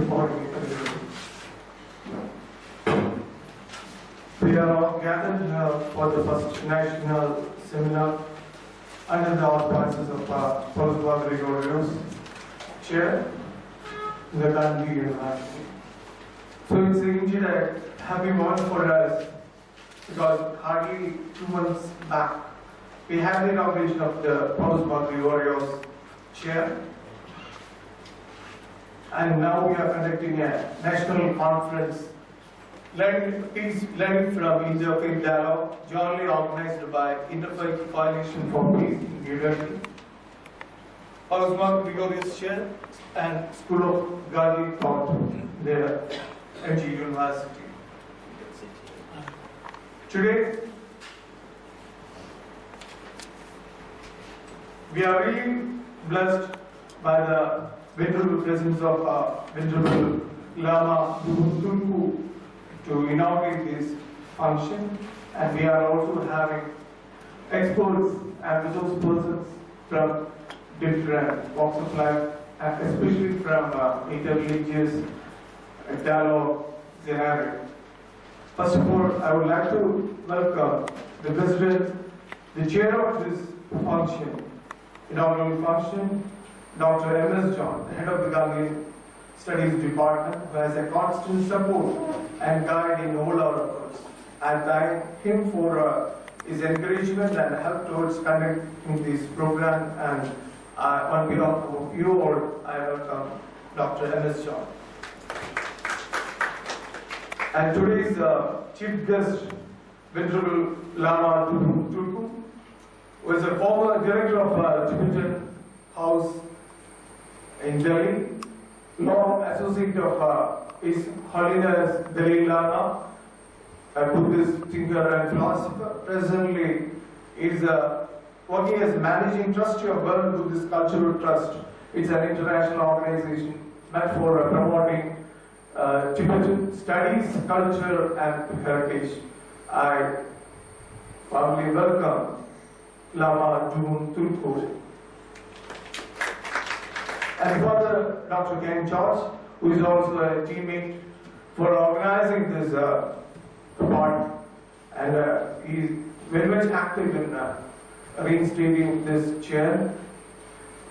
morning, everybody. We are all gathered here for the first national seminar under the auspices of Paulose Mar Gregorios Chair in the Gandhi University. So it's indeed a happy moment for us because hardly 2 months back we had the inauguration of the Paulose Mar Gregorios Chair, and now we are conducting a national conference learning from Interfaith Dialogue, jointly organized by Interfaith Coalition for Peace in New Delhi, Paulose Mar Gregorios Chair, and School of Godly Thought, the MG University. Today, we are really blessed by the venerable presence of Venerable Lama Tulku to inaugurate this function, and we are also having experts and resource persons from different walks of life, and especially from interreligious dialogue scenario. First of all, I would like to welcome the President, the Chair of this function, inaugural function, Dr. M.S. John, the Head of the Gandhian Studies Department, who has a constant support and guide in all our efforts. I thank him for his encouragement and help towards conducting this program, and on behalf of you all, I welcome Dr. M.S. John. And today's chief guest, Venerable Lama Tulku, who is a former director of Tibetan House in Delhi, long associate of His Holiness Dalai Lama, a Buddhist thinker and philosopher. Presently, is working as managing trustee of World Buddhist Cultural Trust. It's an international organization meant for promoting Tibetan studies, culture, and heritage. I warmly welcome Lama Tulku. And further, Dr. Ken George, who is also a teammate for organizing this part, and he is very much active in reinstating this chair.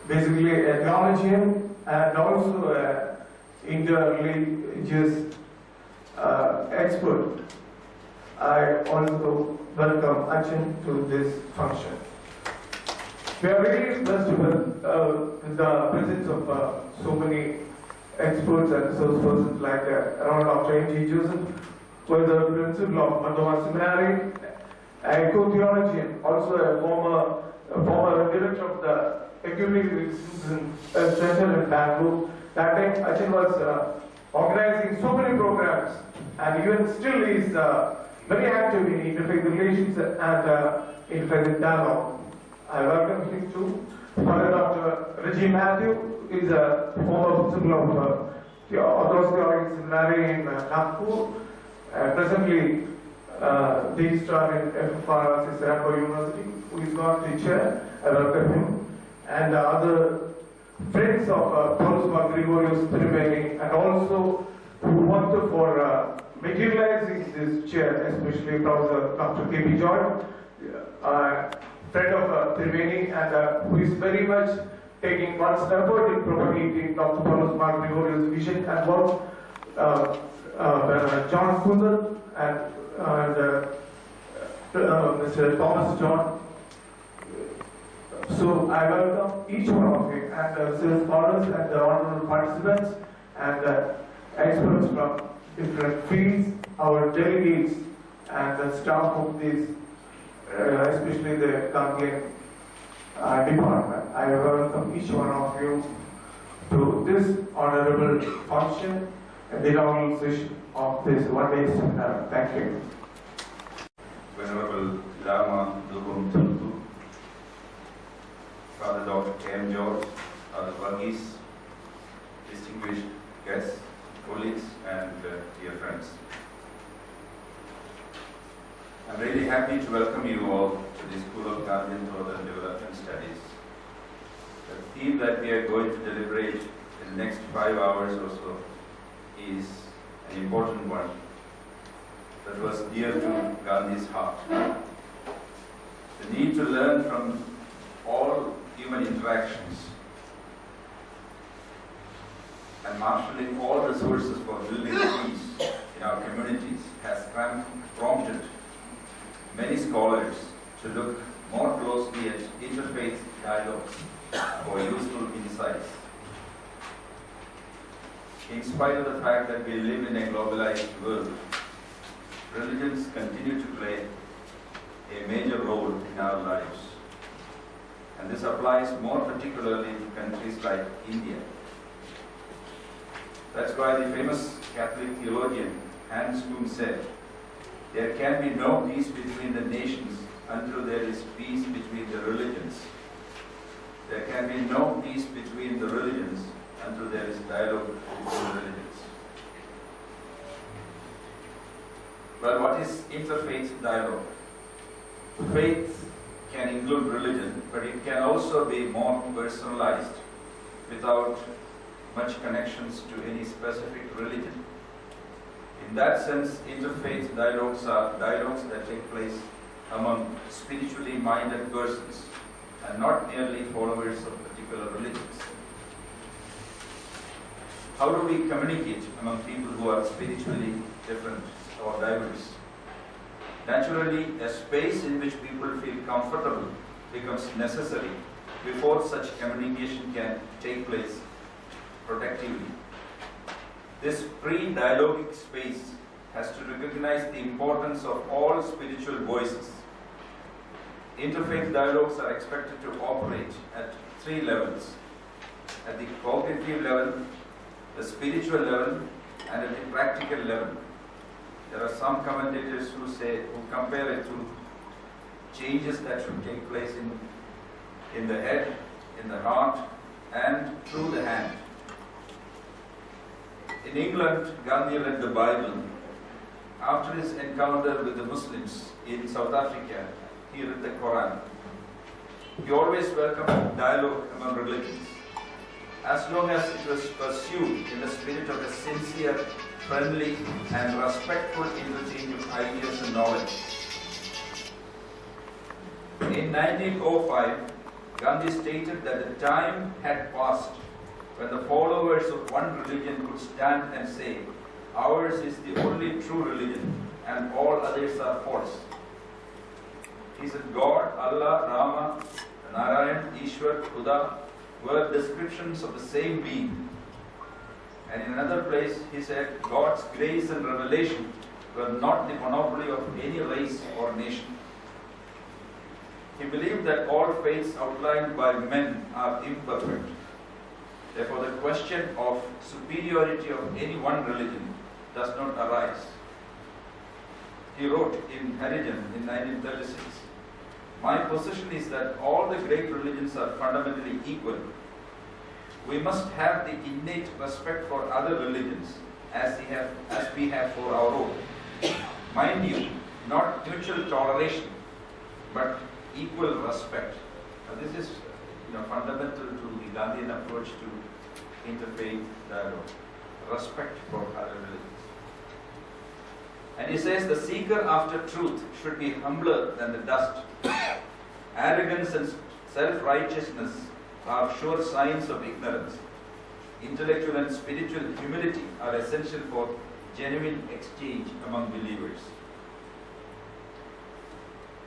Basically, a theologian and also a interreligious expert. I also welcome Achin to this function. We are really blessed with the presence of so many experts and resource persons like around Dr. M.G. Joseph, who is the principal of Mandoma Seminary, a co-theologian, also a former director of the Ecumenical Center in Bangalore. That time, Achin was organizing so many programs, and even still is very active in interfaith relations and interfaith dialogue. I welcome him too. Father Dr. Reggie Matthew is a former principal of the Orthodox Theological Seminary in Nagpur. Presently, the star in FFR is Rambo University, who is not the chair. I welcome him. And other friends of Paulose Mar Gregorios Chair, and also who want for materializing this chair, especially Professor Dr. K.B. Joy, friend of Triveni, and who is very much taking one step forward in propagating Dr. Paulose Mar Gregorios' vision and work, John Fuller and Mr. Thomas John. So I welcome each one of you, and the scholars and the honorable participants and experts from different fields, our delegates and the staff of this, especially the Gandhian department. I welcome each one of you to this honorable function and the inaugural session of this one-day seminar. Thank you. Venerable Lama Tulku, Father Dr. K.M. George, Father Varghese, distinguished guests, colleagues, and dear friends. I'm really happy to welcome you all to the School of Gandhian Thought and Development Studies. The theme that we are going to deliberate in the next 5 hours or so is an important one that was dear to Gandhi's heart. The need to learn from all human interactions and marshalling all resources for building peace in our communities has prompted many scholars to look more closely at interfaith dialogues for useful insights. In spite of the fact that we live in a globalized world, religions continue to play a major role in our lives. And this applies more particularly to countries like India. That's why the famous Catholic theologian Hans Kuhn said, "There can be no peace between the nations until there is peace between the religions. There can be no peace between the religions until there is dialogue between the religions." Well, what is interfaith dialogue? Faith can include religion, but it can also be more personalized without much connections to any specific religion. In that sense, interfaith dialogues are dialogues that take place among spiritually minded persons and not merely followers of particular religions. How do we communicate among people who are spiritually different or diverse? Naturally, a space in which people feel comfortable becomes necessary before such communication can take place productively. This pre-dialogic space has to recognize the importance of all spiritual voices. Interfaith dialogues are expected to operate at three levels: at the cognitive level, the spiritual level, and at the practical level. There are some commentators who compare it to changes that should take place in the head, in the heart, and through the hand. In England, Gandhi read the Bible. After his encounter with the Muslims in South Africa, he read the Quran. He always welcomed dialogue among religions, as long as it was pursued in the spirit of a sincere, friendly, and respectful interchange of ideas and knowledge. In 1905, Gandhi stated that the time had passed when the followers of one religion could stand and say, "Ours is the only true religion and all others are false." He said God, Allah, Rama, Narayan, Ishwar, Khuda were descriptions of the same being. And in another place he said God's grace and revelation were not the monopoly of any race or nation. He believed that all faiths outlined by men are imperfect. Therefore, the question of superiority of any one religion does not arise. He wrote in Harijan in 1936, "My position is that all the great religions are fundamentally equal. We must have the innate respect for other religions as we have for our own. Mind you, not mutual toleration, but equal respect." Now, this is fundamental to the Gandhian approach to interfaith dialogue, respect for other religions. And he says the seeker after truth should be humbler than the dust. Arrogance and self-righteousness are sure signs of ignorance. Intellectual and spiritual humility are essential for genuine exchange among believers.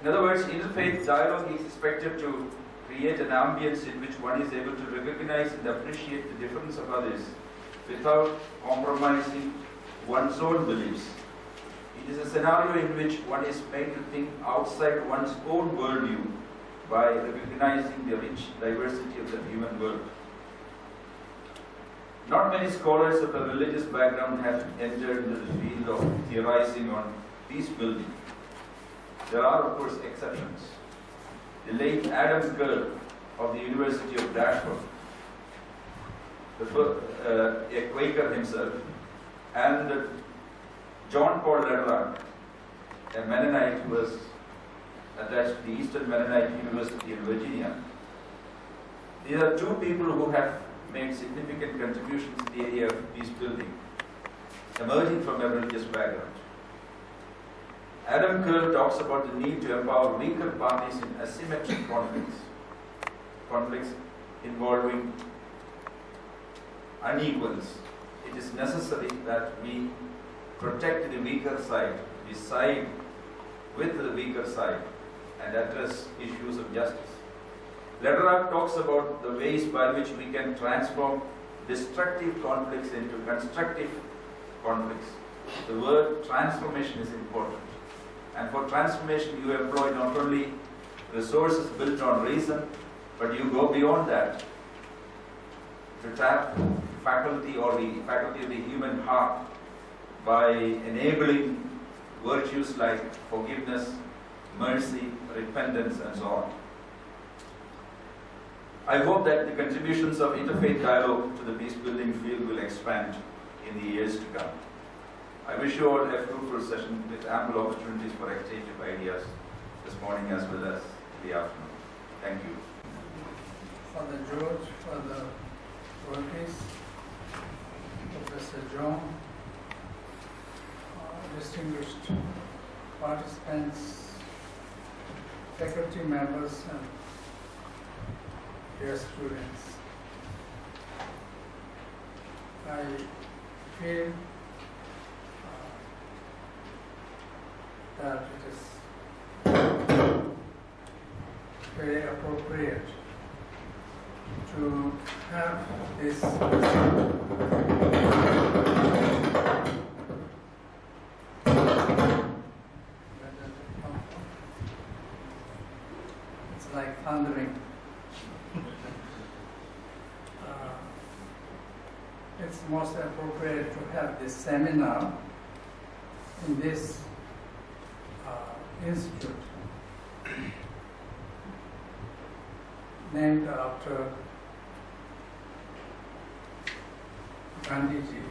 In other words, interfaith dialogue is expected to create an ambience in which one is able to recognize and appreciate the difference of others without compromising one's own beliefs. It is a scenario in which one is made to think outside one's own worldview by recognizing the rich diversity of the human world. Not many scholars of a religious background have entered into the field of theorizing on peace building. There are, of course, exceptions. The late Adam Kerr of the University of Dashford, a Quaker himself, and John Paul Lederach, a Mennonite who was attached to the Eastern Mennonite University in Virginia. These are two people who have made significant contributions in the area of peace building. emerging from a religious background. Adam Curl talks about the need to empower weaker parties in asymmetric conflicts involving unequals. It is necessary that we protect the weaker side, we side with the weaker side and address issues of justice. Lederach talks about the ways by which we can transform destructive conflicts into constructive conflicts. The word transformation is important. And for transformation, you employ not only resources built on reason, but you go beyond that to tap faculty of the human heart by enabling virtues like forgiveness, mercy, repentance, and so on. I hope that the contributions of interfaith dialogue to the peace-building field will expand in the years to come. I wish you all a fruitful session with ample opportunities for exchange of ideas this morning as well as in the afternoon. Thank you. Father George, Father Ortiz, Professor John, distinguished participants, faculty members, and dear students. I feel that it is very appropriate to have this it's like thundering. It's most appropriate to have this seminar in this institute named after Gandhiji,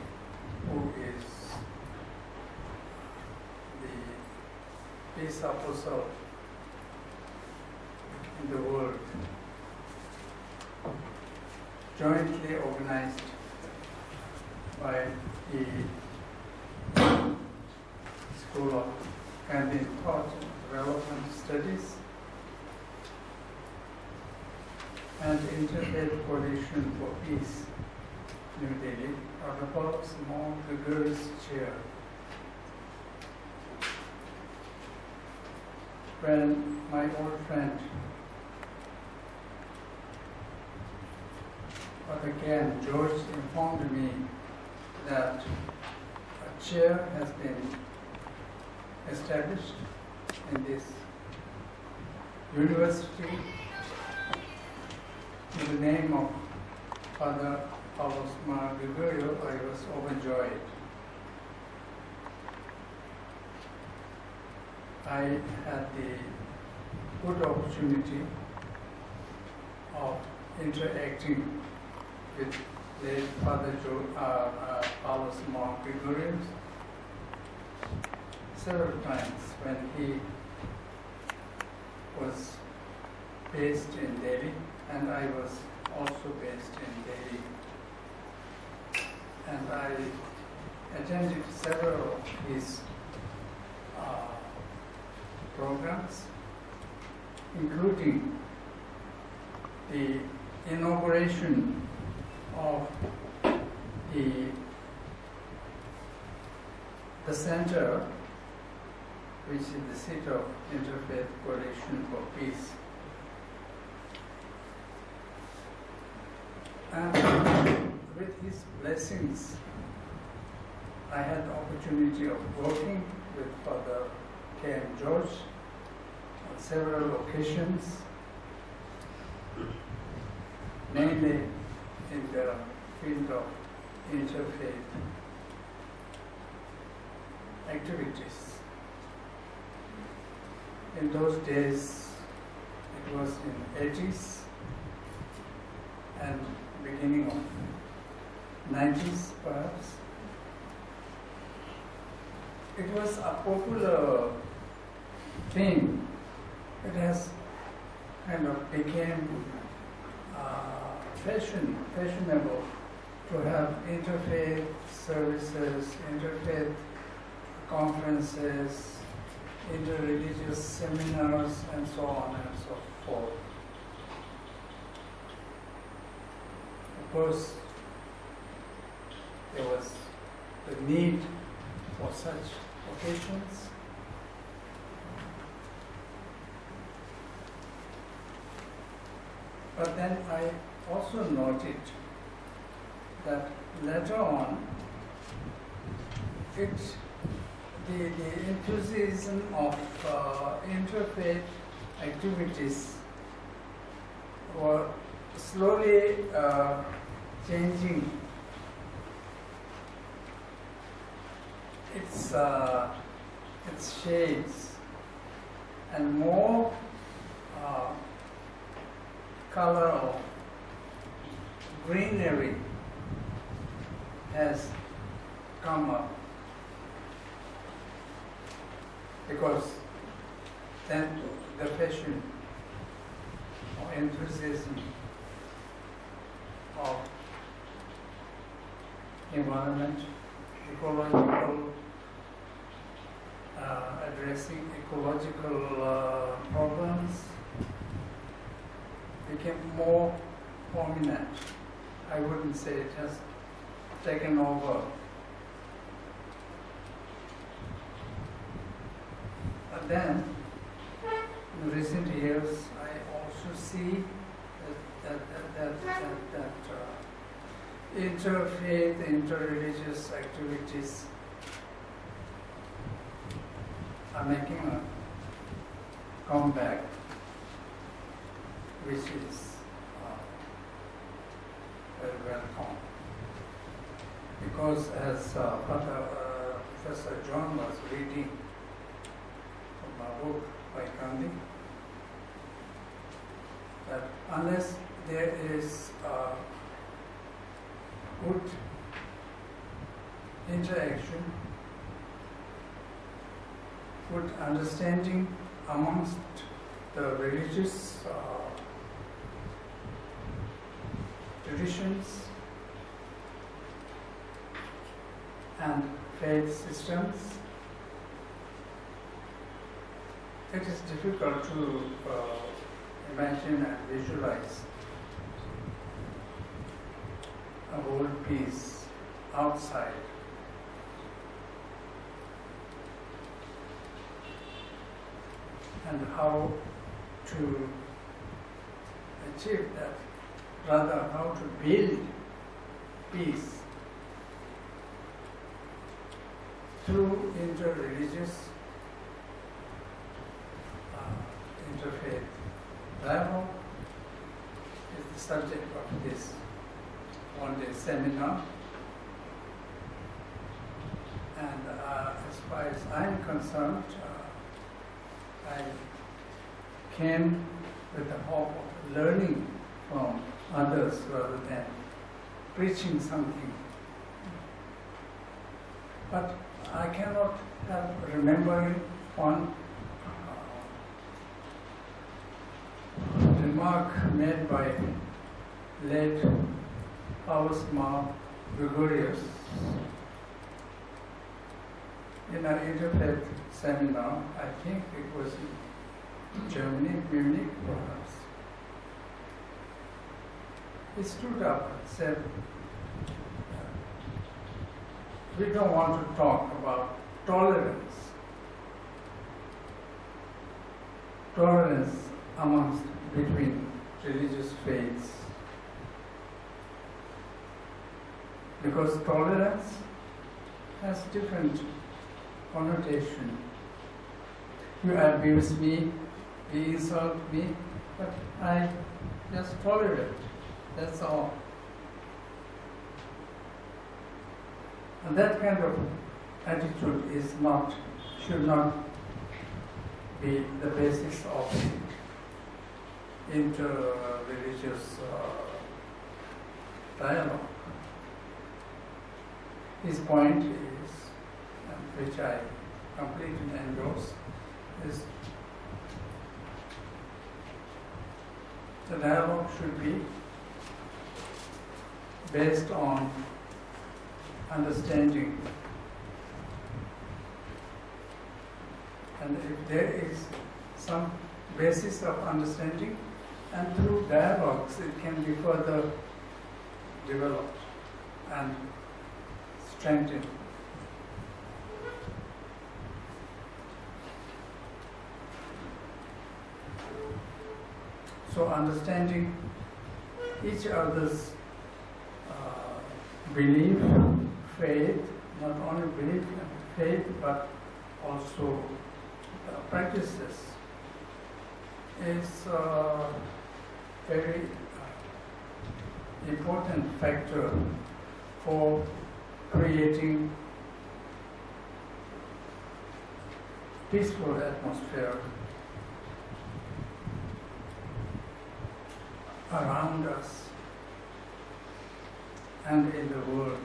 who is the peace apostle in the world, jointly organized by the School of Gandhian Thought and Development Studies and Interfaith Coalition for Peace, New Delhi, Paulose Mar Gregorios Chair. When my old friend Father Ken George informed me that a chair has been established in this university in the name of Father Paulose Mar Gregorios, I was overjoyed. I had the good opportunity of interacting with late Father Paulose Mar Gregorios several times when he was based in Delhi, and I was also based in Delhi. And I attended several of his programs, including the inauguration of the center, which is the seat of Interfaith Coalition for Peace. And with his blessings, I had the opportunity of working with Father K.M. George on several occasions, mainly in the field of interfaith activities. In those days, it was in 80s and beginning of 90s perhaps. It was a popular thing. It has kind of became fashionable to have interfaith services, interfaith conferences, interreligious seminars, and so on and so forth. Of course, there was the need for such occasions. But then I also noted that later on, the enthusiasm of interfaith activities were slowly changing its shades, and more color of greenery has come up, because then the passion or enthusiasm of environment, ecological, addressing ecological problems became more prominent. I wouldn't say it has taken over. But then, in recent years, I also see that interfaith, interreligious activities are making a comeback, which is very welcome. Because as Professor John was reading from a book by Gandhi, that unless there is good interaction, good understanding amongst the religious traditions and faith systems, it is difficult to imagine and visualize a world peace outside. And how to achieve that, rather how to build peace through interreligious, interfaith dialogue is the subject of this one-day seminar. And as far as I'm concerned, I came with the hope of learning from others rather than preaching something. But I cannot help remembering one remark made by late Paulose Mar Gregorios in an interfaith seminar. I think it was in Germany, Munich perhaps. He stood up and said, we don't want to talk about tolerance. Tolerance amongst, between religious faiths. Because tolerance has different connotation. You abuse me, you insult me, but I just tolerate. That's all. And that kind of attitude is not, should not be the basis of inter-religious dialogue. His point is, and which I completely endorse, is the dialogue should be based on understanding. And if there is some basis of understanding, and through dialogues it can be further developed and strengthened. So understanding each other's belief, faith, not only belief and faith, but also practices is a very important factor for creating peaceful atmosphere around us and in the world.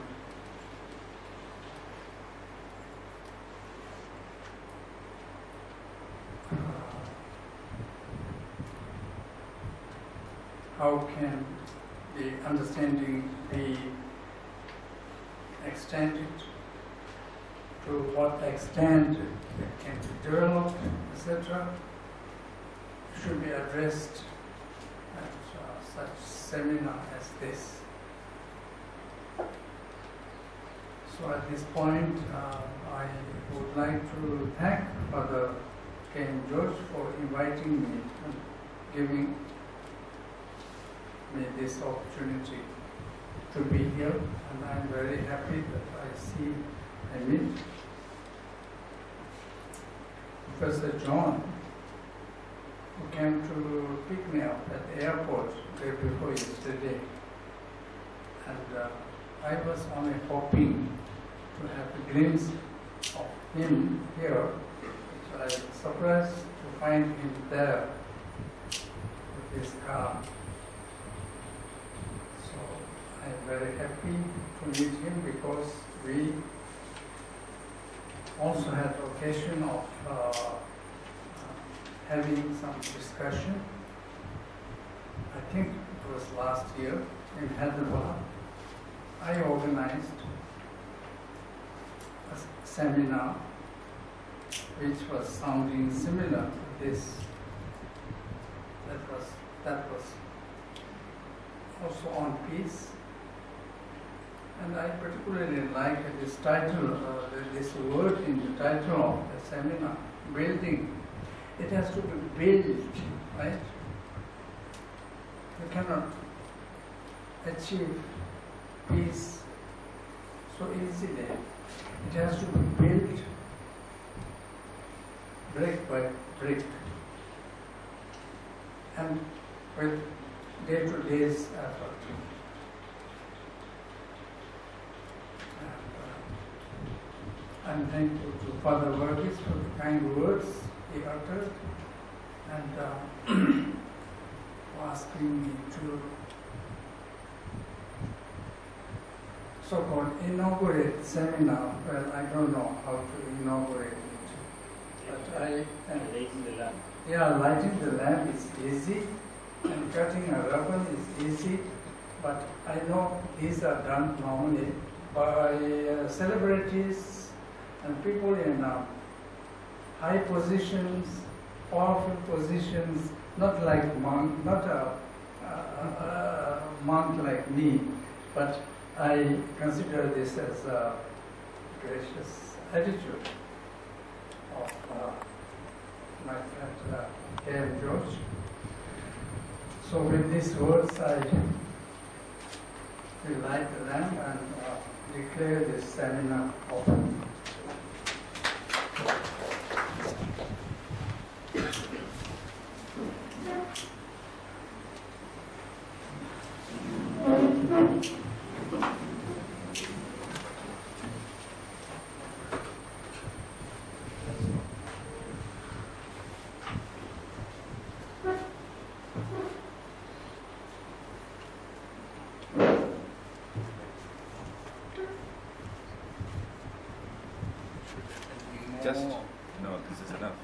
How can the understanding be extended? To what extent it can be developed, etc., should be addressed at such seminar as this. So at this point, I would like to thank Father Ken George for inviting me and giving me this opportunity to be here, and I'm very happy that I see and meet Professor John, who came to pick me up at the airport day before yesterday. And I was only hoping to have a glimpse of him here, which I was surprised to find him there with his car. So I'm very happy to meet him because we also had occasion of having some discussion. I think it was last year in Hyderabad. I organized a seminar which was sounding similar to this. That was also on peace. And I particularly like this title, this word in the title of the seminar, building. It has to be built, right? You cannot achieve peace so easily. It has to be built brick by brick and with day-to-day's effort. I'm thankful to Father Verghese for the kind words he uttered and for asking me to so-called inaugurate seminar. Well, I don't know how to inaugurate it, but Lighting the lamp. yeah, lighting the lamp is easy and cutting a ribbon is easy, but I know these are done normally by celebrities and people in high positions, powerful positions, not like monk, not a monk like me, but I consider this as a gracious attitude of my friend K.M. George. So with these words, I will light the lamp and declare this seminar open. Just, no, this is enough.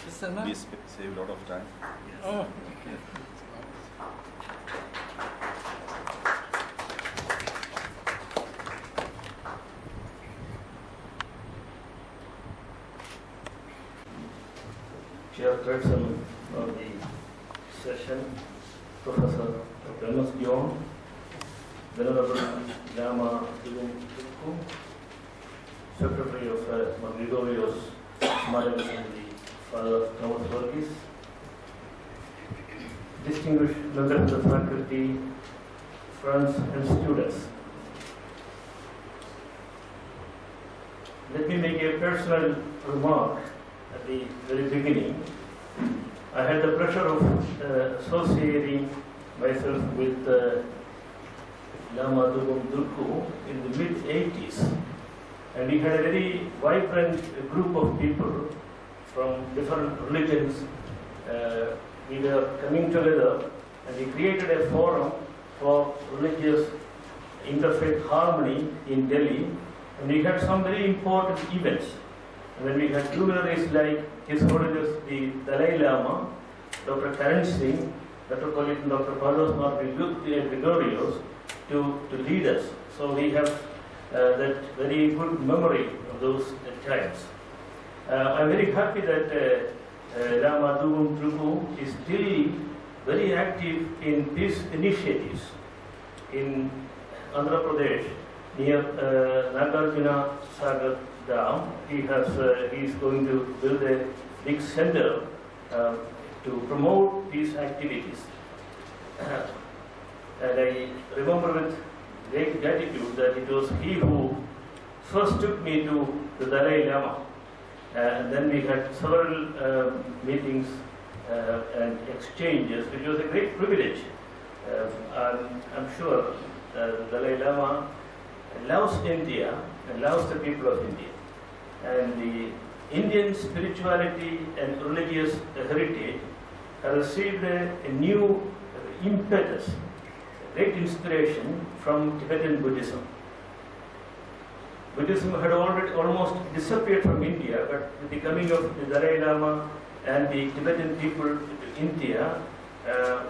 Is enough? We save a lot of time. Oh, okay. first person of the session, Professor Dr. M.S. John, Venerable Lama Dugum Tulku, Secretary of Mar Gregorios Chair, Father Thomas Verghese, distinguished members of the faculty, friends and students. Let me make a personal remark at the very beginning. I had the pleasure of associating myself with Lama Dugum Tulku in the mid-80s, and we had a very vibrant group of people from different religions. We were coming together and we created a forum for religious interfaith harmony in Delhi, and we had some very important events. And then we had luminaries like His Holiness the Dalai Lama, Dr. Karan Singh, Metropolitan Dr. Paulose Mar Gregorios to lead us. So we have that very good memory of those times. I'm very happy that Lama Dugum Tulku is still very active in peace initiatives in Andhra Pradesh near Nagarjuna Sagar Dam. He is going to build a big center to promote these activities. And I remember with great gratitude that it was he who first took me to the Dalai Lama. And then we had several meetings and exchanges, which was a great privilege. I'm sure the Dalai Lama loves India and loves the people of India. And the Indian spirituality and religious heritage have received a new impetus, great inspiration from Tibetan Buddhism. Buddhism had already almost disappeared from India, but with the coming of the Dalai Lama and the Tibetan people to India,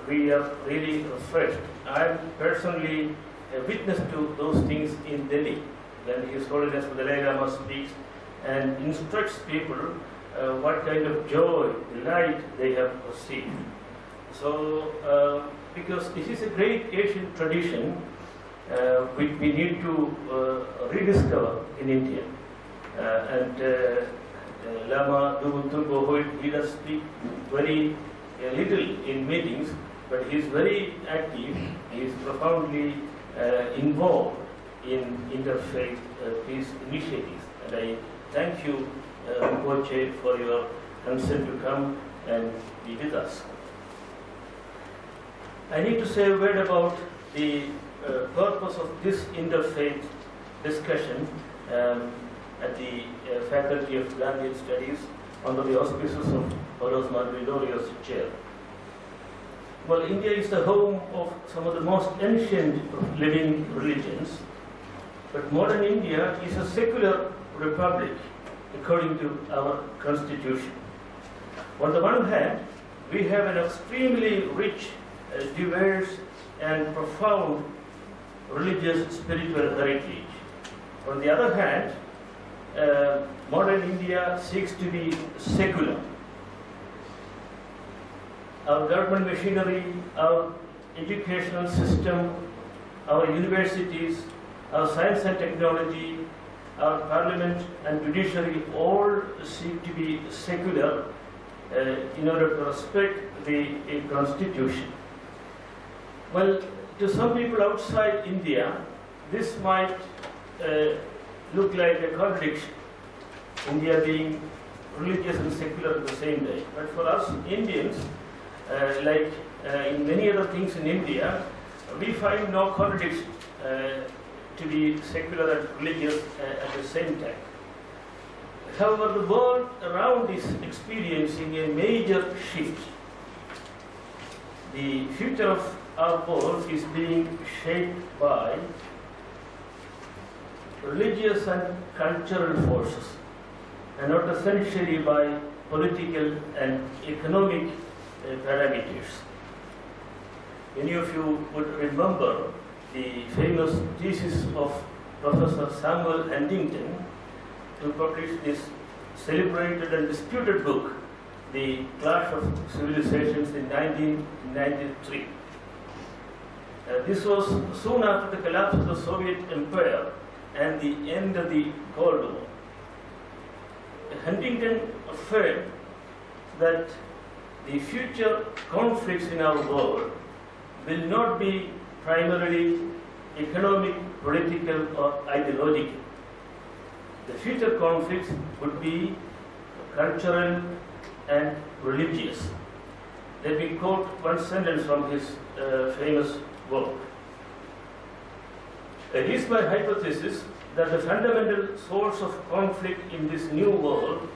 we are really refreshed. I am personally a witness to those things in Delhi, when His Holiness the Dalai Lama speaks and instructs people what kind of joy, delight they have received. So, because this is a great Asian tradition, which we need to rediscover in India. Lama Dugum Tulku, who he does speak very little in meetings, but he is very active, he is profoundly involved in interfaith peace initiatives. And I thank you, Rinpoche, for your consent to come and be with us. I need to say a word about the purpose of this interfaith discussion at the Faculty of Language Studies under the auspices of Paulose Mar Gregorios Chair. Well, India is the home of some of the most ancient living religions, but modern India is a secular republic according to our constitution. On the one hand, we have an extremely rich, diverse and profound religious spiritual heritage. On the other hand, modern India seeks to be secular. Our government machinery, our educational system, our universities, our science and technology, our parliament and judiciary all seek to be secular in order to respect the constitution. Well, to some people outside India, this might look like a contradiction, India being religious and secular at the same time. But for us Indians, like in many other things in India, we find no contradiction to be secular and religious at the same time. However, the world around is experiencing a major shift. The future of our world is being shaped by religious and cultural forces, and not essentially by political and economic parameters. Many of you would remember the famous thesis of Professor Samuel Huntington, who published this celebrated and disputed book the clash of civilizations in 1993. This was soon after the collapse of the Soviet Empire and the end of the Cold War. Huntington affirmed that the future conflicts in our world will not be primarily economic, political, or ideological. The future conflicts would be cultural and religious. Let me quote one sentence from his famous work. It is my hypothesis that the fundamental source of conflict in this new world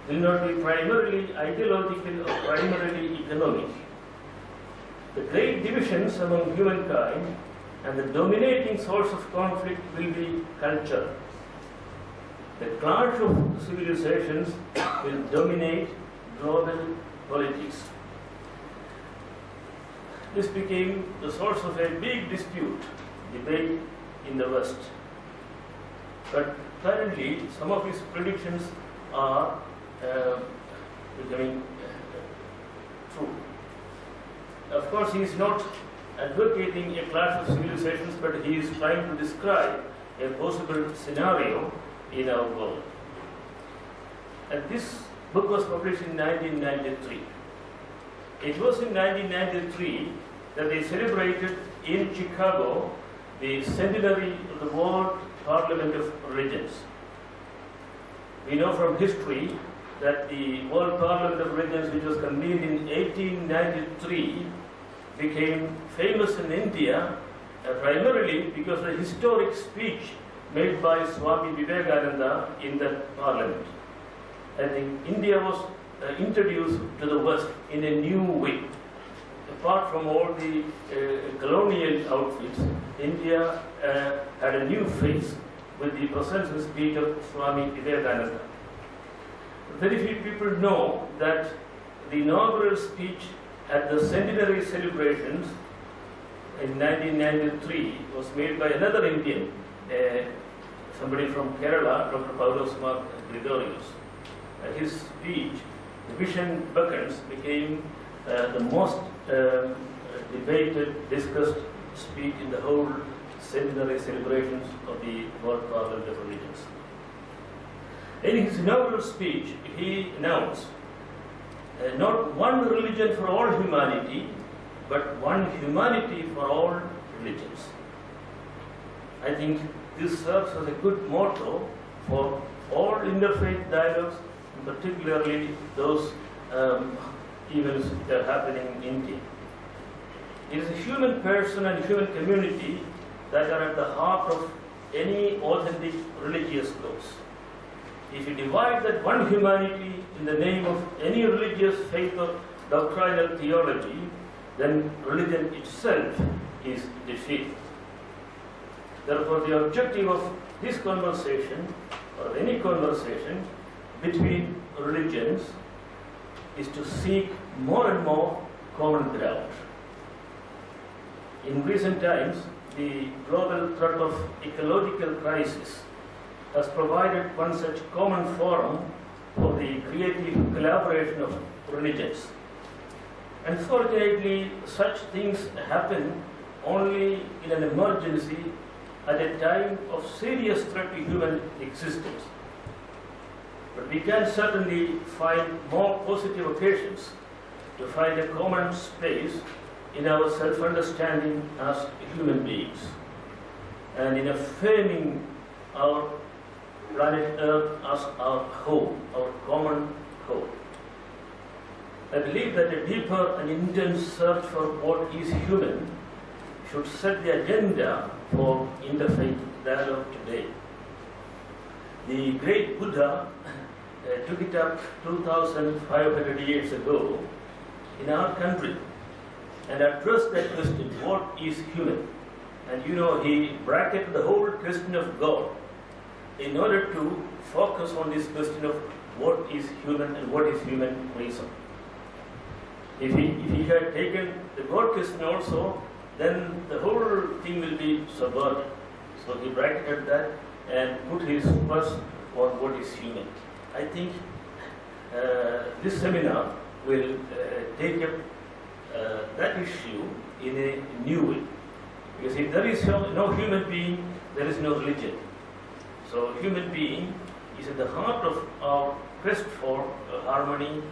will not be primarily ideological or primarily economic. The great divisions among humankind and the dominating source of conflict will be culture. The clash of civilizations will dominate global politics. This became the source of a big debate in the West. But currently, some of his predictions are becoming true. Of course, he is not advocating a clash of civilizations, but he is trying to describe a possible scenario in our world. And this book was published in 1993. It was in 1993 that they celebrated in Chicago the centenary of the World Parliament of Religions. We know from history that the World Parliament of Religions, which was convened in 1893, became famous in India primarily because of the historic speech made by Swami Vivekananda in that parliament. I think India was introduced to the West in a new way. Apart from all the colonial outfits, India had a new face with the presence and speech of Swami Vivekananda. Very few people know that the inaugural speech at the centenary celebrations in 1993 was made by another Indian, somebody from Kerala, Dr. Paulose Mar Gregorios. His speech, The Vision Beckons, became the most debated, discussed speech in the whole centenary celebrations of the World Parliament of Religions. In his inaugural speech, he announced not one religion for all humanity, but one humanity for all religions. I think this serves as a good motto for all interfaith dialogues, and particularly those events that are happening in India. It is a human person and human community that are at the heart of any authentic religious cause. If you divide that one humanity in the name of any religious faith or doctrinal theology, then religion itself is defeated. Therefore, the objective of this conversation, or any conversation between religions, is to seek more and more common ground. In recent times, the global threat of ecological crisis has provided one such common forum for the creative collaboration of religions. Unfortunately, such things happen only in an emergency at a time of serious threat to human existence. But we can certainly find more positive occasions to find a common space in our self-understanding as human beings and in affirming our planet Earth as our home, our common home. I believe that a deeper and intense search for what is human should set the agenda for interfaith dialogue today. The great Buddha took it up 2,500 years ago in our country and addressed that question, what is human? And he bracketed the whole question of God in order to focus on this question of what is human and what is human reason. If he had taken the God question also, then the whole thing will be subverted. So he bracketed that and put his focus on what is human. I think this seminar will take up that issue in a new way. Because if there is no human being, there is no religion. So human being is at the heart of our quest for harmony.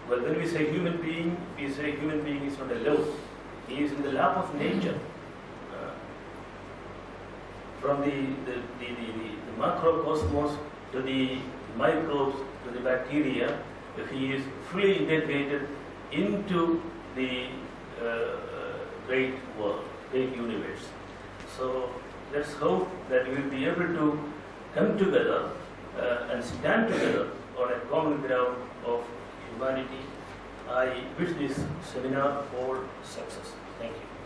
Well, when we say human being, we say human being is not alone. He is in the lap of nature. From the macrocosmos to the microbes to the bacteria, he is fully integrated into the great world, great universe. So let's hope that we will be able to come together and stand together on a common ground of humanity. I wish this seminar all success. Thank you.